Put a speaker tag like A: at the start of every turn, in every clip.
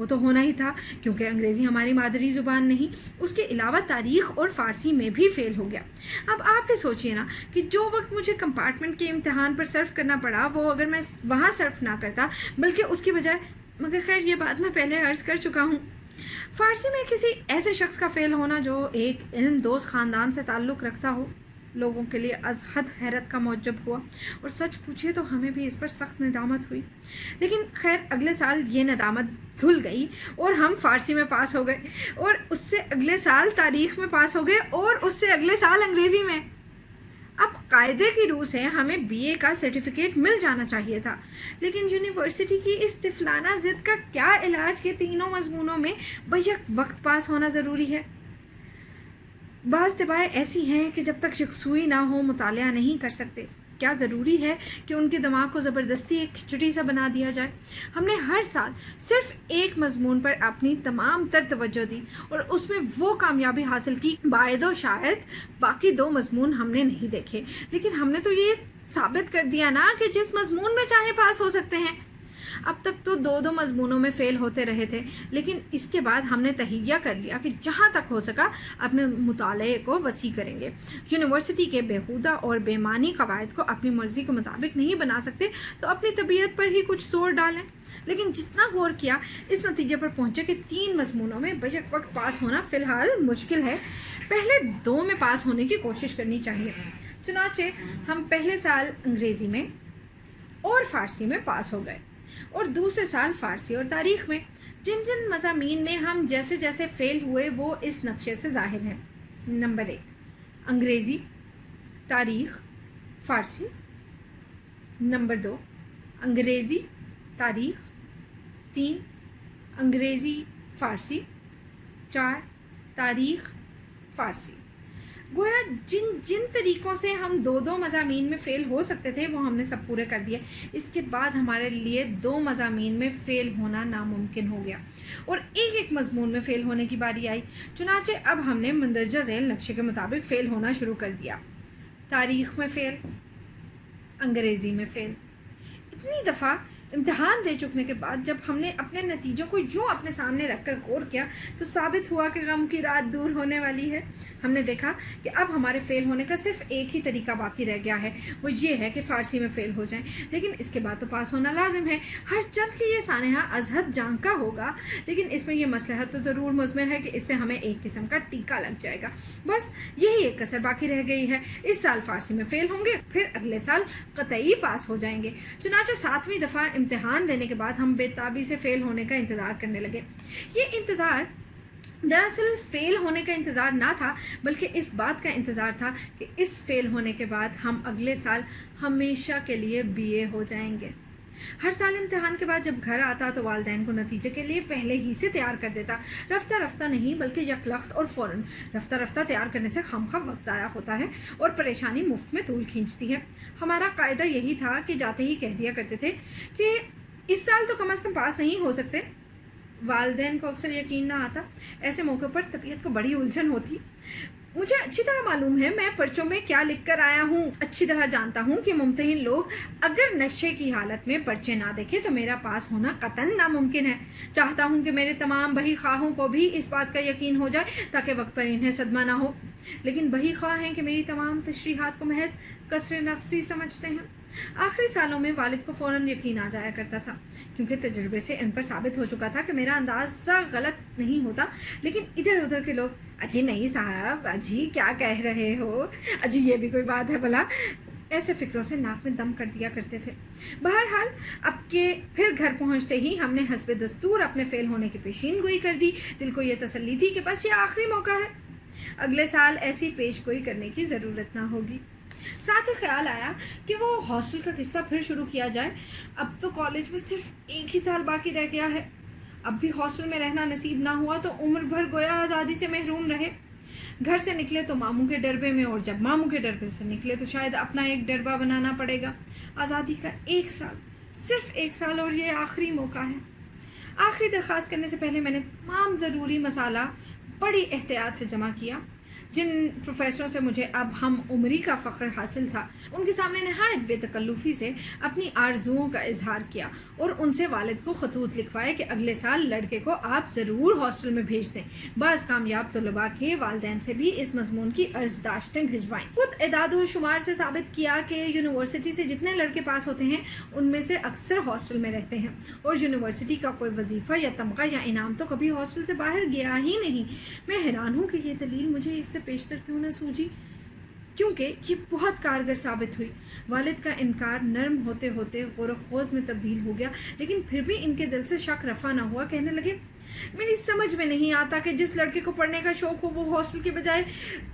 A: وہ تو ہونا ہی تھا کیونکہ انگریزی ہماری مادری زبان نہیں. اس کے علاوہ تاریخ اور فارسی میں بھی فیل ہو گیا. اب آپ ہی سوچئے نا کہ جو وقت مجھے کمپارٹمنٹ کے امتحان پر صرف کرنا پڑا وہ اگر میں وہاں صرف نہ کرتا بلکہ اس کی بجائے، مگر خیر یہ بات میں پہلے عرض کر چکا ہوں. فارسی میں کسی ایسے شخص کا فیل ہونا جو ایک علم دوست خاندان سے تعلق رکھتا ہو لوگوں کے لیے از حد حیرت کا موجب ہوا، اور سچ پوچھے تو ہمیں بھی اس پر سخت ندامت ہوئی. لیکن خیر اگلے سال یہ ندامت دھل گئی اور ہم فارسی میں پاس ہو گئے، اور اس سے اگلے سال تاریخ میں پاس ہو گئے، اور اس سے اگلے سال انگریزی میں. اب قاعدے کی روح سے ہمیں بی اے کا سرٹیفکیٹ مل جانا چاہیے تھا، لیکن یونیورسٹی کی اس طفلانہ ضد کا کیا علاج کہ تینوں مضمونوں میں بیک وقت پاس ہونا ضروری ہے. بعض طباعیں ایسی ہیں کہ جب تک یکسوئی نہ ہو مطالعہ نہیں کر سکتے. کیا ضروری ہے کہ ان کے دماغ کو زبردستی ایک کھچڑی سا بنا دیا جائے؟ ہم نے ہر سال صرف ایک مضمون پر اپنی تمام تر توجہ دی اور اس میں وہ کامیابی حاصل کی. باعث شاید باقی 2 مضمون ہم نے نہیں دیکھے، لیکن ہم نے تو یہ ثابت کر دیا نا کہ جس مضمون میں چاہے پاس ہو سکتے ہیں. اب تک تو 2 مضمونوں میں فیل ہوتے رہے تھے، لیکن اس کے بعد ہم نے تہیہ کر لیا کہ جہاں تک ہو سکا اپنے مطالعے کو وسیع کریں گے. یونیورسٹی کے بیہودہ اور بے معنی قواعد کو اپنی مرضی کے مطابق نہیں بنا سکتے تو اپنی طبیعت پر ہی کچھ زور ڈالیں. لیکن جتنا غور کیا اس نتیجے پر پہنچے کہ 3 مضمونوں میں بیک وقت پاس ہونا فی الحال مشکل ہے. پہلے 2 میں پاس ہونے کی کوشش کرنی چاہیے. چنانچہ ہم پہلے سال انگریزی میں اور فارسی میں پاس ہو گئے، اور دوسرے سال فارسی اور تاریخ میں. جن مضامین میں ہم جیسے جیسے فیل ہوئے وہ اس نقشے سے ظاہر ہیں. نمبر 1 انگریزی، تاریخ، فارسی. نمبر 2 انگریزی، تاریخ. 3 انگریزی، فارسی. 4 تاریخ، فارسی. گویا جن طریقوں سے ہم 2 مضامین میں فیل ہو سکتے تھے وہ ہم نے سب پورے کر دیے. اس کے بعد ہمارے لیے 2 مضامین میں فیل ہونا ناممکن ہو گیا اور ایک مضمون میں فیل ہونے کی باری آئی. چنانچہ اب ہم نے مندرجہ ذیل نقشے کے مطابق فیل ہونا شروع کر دیا. تاریخ میں فیل، انگریزی میں فیل. اتنی دفعہ امتحان دے چکنے کے بعد جب ہم نے اپنے نتیجوں کو یوں اپنے سامنے رکھ کر غور کیا تو ثابت ہوا کہ غم کی رات دور ہونے والی ہے. ہم نے دیکھا کہ اب ہمارے فیل ہونے کا صرف ایک ہی طریقہ باقی رہ گیا ہے، وہ یہ ہے کہ فارسی میں فیل ہو جائیں. لیکن اس کے بعد تو پاس ہونا لازم ہے. ہر چند کی یہ سانحہ از حد جان کا ہوگا، لیکن اس میں یہ مصلحت تو ضرور مضمر ہے کہ اس سے ہمیں ایک قسم کا ٹیکہ لگ جائے گا. بس یہی ایک کسر باقی رہ گئی ہے. اس سال فارسی میں فیل ہوں گے، پھر اگلے سال قطعی پاس ہو جائیں گے. چنانچہ 7ویں دفعہ امتحان دینے کے بعد ہم بے تابی سے فیل ہونے کا انتظار کرنے لگے. یہ انتظار دراصل فیل ہونے کا انتظار نہ تھا، بلکہ اس بات کا انتظار تھا کہ اس فیل ہونے کے بعد ہم اگلے سال ہمیشہ کے لیے بی اے ہو جائیں گے. ہر سال امتحان کے بعد جب گھر آتا تو والدین کو نتیجے کے لیے پہلے ہی سے تیار کر دیتا. رفتہ رفتہ نہیں بلکہ یکلخت اور فوراً. رفتہ رفتہ تیار کرنے سے خامخواہ وقت ضائع ہوتا ہے اور پریشانی مفت میں طول کھینچتی ہے. ہمارا قاعدہ یہی تھا کہ جاتے ہی کہہ دیا کرتے تھے کہ اس سال تو کم از کم پاس نہیں ہو سکتے. والدین کو اکثر یقین نہ آتا. ایسے موقع پر طبیعت کو بڑی الجھن ہوتی. مجھے اچھی طرح معلوم ہے میں پرچوں میں کیا لکھ کر آیا ہوں. اچھی طرح جانتا ہوں کہ ممتحن لوگ اگر نشے کی حالت میں پرچے نہ دیکھیں تو میرا پاس ہونا قطعاً ناممکن ہے. چاہتا ہوں کہ میرے تمام بہی خواہوں کو بھی اس بات کا یقین ہو جائے تاکہ وقت پر انہیں صدمہ نہ ہو. لیکن بہی خواہ ہیں کہ میری تمام تشریحات کو محض کسر نفسی سمجھتے ہیں. آخری سالوں میں والد کو فوراً یقین آ جایا کرتا تھا کیونکہ تجربے سے ان پر ثابت ہو چکا تھا کہ میرا اندازہ غلط نہیں ہوتا. لیکن ادھر ادھر کے لوگ اجی نہیں صاحب، اجی کیا کہہ رہے ہو، اجی یہ بھی کوئی بات ہے بھلا، ایسے فکروں سے ناک میں دم کر دیا کرتے تھے. بہرحال اب کے پھر گھر پہنچتے ہی ہم نے حسب دستور اپنے فیل ہونے کی پیشین گوئی کر دی. دل کو یہ تسلی تھی کہ بس یہ آخری موقع ہے، اگلے سال ایسی پیش گوئی کرنے کی ضرورت نہ ہوگی. ساتھ ہی خیال آیا کہ وہ ہاسٹل کا قصہ پھر شروع کیا جائے. اب تو کالج میں صرف ایک ہی سال باقی رہ گیا ہے. اب بھی ہاسٹل میں رہنا نصیب نہ ہوا تو عمر بھر گویا آزادی سے محروم رہے. گھر سے نکلے تو ماموں کے ڈربے میں، اور جب ماموں کے ڈربے سے نکلے تو شاید اپنا ایک ڈربہ بنانا پڑے گا. آزادی کا 1 سال، صرف 1 سال، اور یہ آخری موقع ہے. آخری درخواست کرنے سے پہلے میں نے تمام ضروری مسالہ بڑی احتیاط سے جمع کیا. جن پروفیسروں سے مجھے اب ہم عمری کا فخر حاصل تھا، ان کے سامنے نہایت بے تکلفی سے اپنی آرزوؤں کا اظہار کیا اور ان سے والد کو خطوط لکھوائے کہ اگلے سال لڑکے کو آپ ضرور ہاسٹل میں بھیج دیں۔ بعض کامیاب طلباء کے والدین سے بھی اس مضمون کی عرض داشتیں بھجوائیں۔ خود اعداد و شمار سے ثابت کیا کہ یونیورسٹی سے جتنے لڑکے پاس ہوتے ہیں ان میں سے اکثر ہاسٹل میں رہتے ہیں، اور یونیورسٹی کا کوئی وظیفہ یا تمغہ یا انعام تو کبھی ہاسٹل سے باہر گیا ہی نہیں۔ میں حیران ہوں کہ یہ دلیل مجھے اس سے پیشتر کیوں نہ سوجی، کیونکہ یہ بہت کارگر ثابت ہوئی۔ والد کا انکار نرم ہوتے ہوتے غور و خوض میں تبدیل ہو گیا، لیکن پھر بھی ان کے دل سے شک رفع نہ ہوا۔ کہنے لگے، میری سمجھ میں نہیں آتا کہ جس لڑکے کو پڑھنے کا شوق ہو وہ ہاسٹل کے بجائے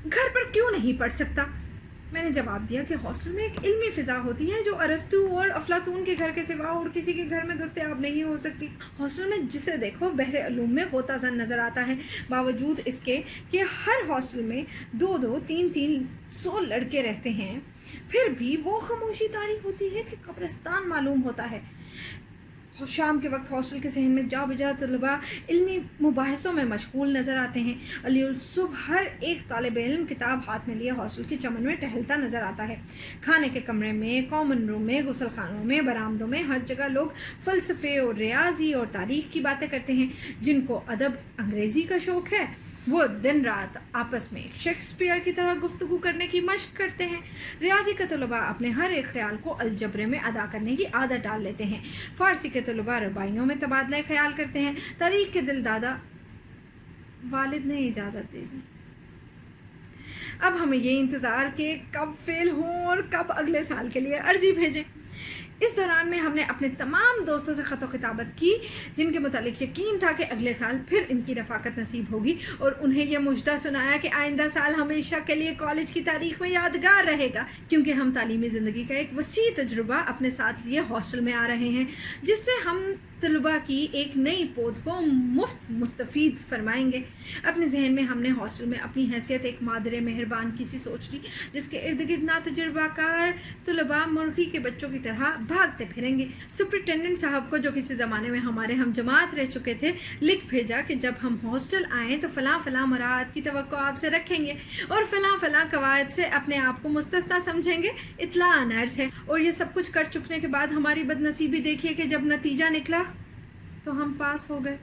A: گھر پر کیوں نہیں پڑھ سکتا۔ میں نے جواب دیا کہ ہاسٹل میں ایک علمی فضا ہوتی ہے جو ارسطو اور افلاطون کے گھر کے سوا اور کسی کے گھر میں دستیاب نہیں ہو سکتی۔ ہاسٹل میں جسے دیکھو بحر علوم میں غوطہ زن نظر آتا ہے، باوجود اس کے کہ ہر ہاسٹل میں 200-300 لڑکے رہتے ہیں، پھر بھی وہ خاموشی طاری ہوتی ہے کہ قبرستان معلوم ہوتا ہے۔ شام کے وقت ہاسٹل کے صحن میں جا بجا طلباء علمی مباحثوں میں مشغول نظر آتے ہیں۔ علی الصبح ہر ایک طالب علم کتاب ہاتھ میں لیے ہاسٹل کے چمن میں ٹہلتا نظر آتا ہے۔ کھانے کے کمرے میں، کامن روم میں، غسل خانوں میں، برآمدوں میں، ہر جگہ لوگ فلسفے اور ریاضی اور تاریخ کی باتیں کرتے ہیں۔ جن کو ادب انگریزی کا شوق ہے وہ دن رات آپس میں شیکسپیئر کی طرح گفتگو کرنے کی مشق کرتے ہیں۔ ریاضی کے طلباء اپنے ہر ایک خیال کو الجبرے میں ادا کرنے کی عادت ڈال لیتے ہیں۔ فارسی کے طلباء رباعیوں میں تبادلہ خیال کرتے ہیں۔ تاریخ کے دل دادا والد نے اجازت دے دی۔ اب ہمیں یہ انتظار کہ کب فیل ہوں اور کب اگلے سال کے لیے عرضی بھیجیں۔ اس دوران میں ہم نے اپنے تمام دوستوں سے خط و خطابت کی جن کے متعلق یقین تھا کہ اگلے سال پھر ان کی رفاقت نصیب ہوگی، اور انہیں یہ مژدہ سنایا کہ آئندہ سال ہمیشہ کے لیے کالج کی تاریخ میں یادگار رہے گا، کیونکہ ہم تعلیمی زندگی کا ایک وسیع تجربہ اپنے ساتھ لیے ہاسٹل میں آ رہے ہیں، جس سے ہم طلباء کی ایک نئی پود کو مفت مستفید فرمائیں گے۔ اپنے ذہن میں ہم نے ہاسٹل میں اپنی حیثیت ایک مادر مہربان کی سی سوچ لی، جس کے ارد گرد ناتجربہ کار طلباء مرغی کے بچوں کی طرح بھاگتے پھریں گے۔ سپرنٹینڈنٹ صاحب کو، جو کسی زمانے میں ہمارے ہم جماعت رہ چکے تھے، لکھ بھیجا کہ جب ہم ہاسٹل آئیں تو فلاں فلاں مراعات کی توقع آپ سے رکھیں گے اور فلاں فلاں قواعد سے اپنے آپ کو مستثنا سمجھیں گے۔ اطلاع عرض ہے۔ اور یہ سب کچھ کر چکنے کے بعد ہماری بد نصیبی دیکھیے کہ جب نتیجہ نکلا تو ہم پاس ہو گئے۔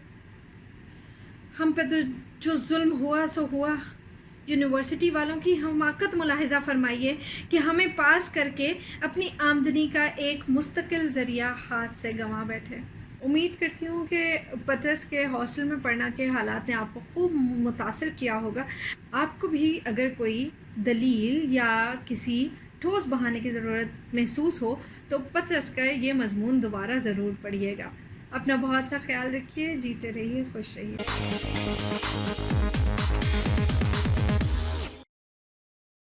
A: ہم پہ جو ظلم ہوا سو ہوا۔ یونیورسٹی والوں کی حماقت ملاحظہ فرمائیے کہ ہمیں پاس کر کے اپنی آمدنی کا ایک مستقل ذریعہ ہاتھ سے گنوا بیٹھے۔ امید کرتی ہوں کہ پطرس کے ہاسٹل میں پڑھنا کے حالات نے آپ کو خوب متاثر کیا ہوگا۔ آپ کو بھی اگر کوئی دلیل یا کسی ٹھوس بہانے کی ضرورت محسوس ہو تو پطرس کا یہ مضمون دوبارہ ضرور پڑھیے گا۔ اپنا بہت سا خیال رکھیے، جیتے رہیے، خوش رہیے۔